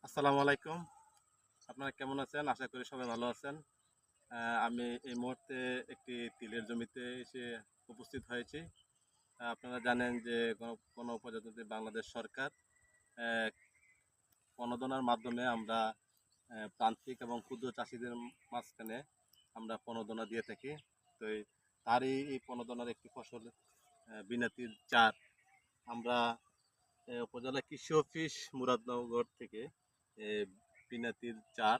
আসসালামু আলাইকুম। আপনারা কেমন আছেন? আশা করি সবাই ভালো আছেন। আমি এই মুহূর্তে একটি তিলের জমিতে এসে উপস্থিত হয়েছি। আপনারা জানেন যে গণপ্রজাতন্ত্রী বাংলাদেশ সরকার অ্যা প্রণোদনার মাধ্যমে আমরা প্রান্তিক এবং ক্ষুদ্র চাষীদের মাঝখানে আমরা প্রণোদনা দিয়ে থাকি। তো তারই এই প্রণোদনার একটি ফসল বিনাতির চার আমরা উপজেলা কৃষি অফিস মুরাদনগর থেকে বিনাতির চার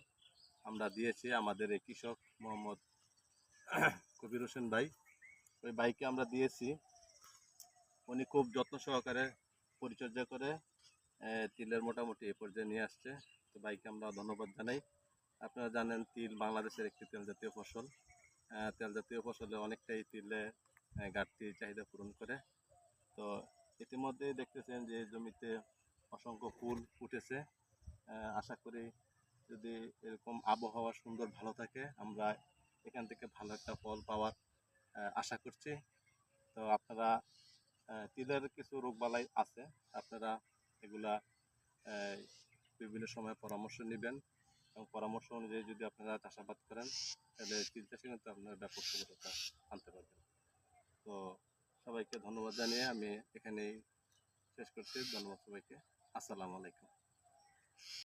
আমরা দিয়েছি আমাদের এই কৃষক মোহাম্মদ কবির হোসেন ভাই। ওই ভাইকে আমরা দিয়েছি। উনি খুব যত্ন সহকারে পরিচর্যা করে তিলের মোটামুটি এ পর্যায়ে নিয়ে আসছে। তো ভাইকে আমরা ধন্যবাদ জানাই। আপনারা জানেন তিল বাংলাদেশের একটি তেল জাতীয় ফসল। তেল জাতীয় ফসলে অনেকটাই তিলে ঘাটতি চাহিদা পূরণ করে। তো ইতিমধ্যেই দেখতেছেন যে জমিতে অসংখ্য ফুল ফুটেছে। আশা করি যদি এরকম আবহাওয়া সুন্দর ভালো থাকে আমরা এখান থেকে ভালো একটা ফল পাওয়ার আশা করছি। তো আপনারা তিলের কিছু রোগবালাই আছে, আপনারা এগুলা বিভিন্ন সময় পরামর্শ নেবেন এবং পরামর্শ অনুযায়ী যদি আপনারা চাষাবাদ করেন তাহলে তিল চাষে কিন্তু আপনারা ব্যাপক সফলতা আনতে পারবেন। তো সবাইকে ধন্যবাদ জানিয়ে আমি এখানেই শেষ করছি। ধন্যবাদ সবাইকে। আসসালামু আলাইকুম।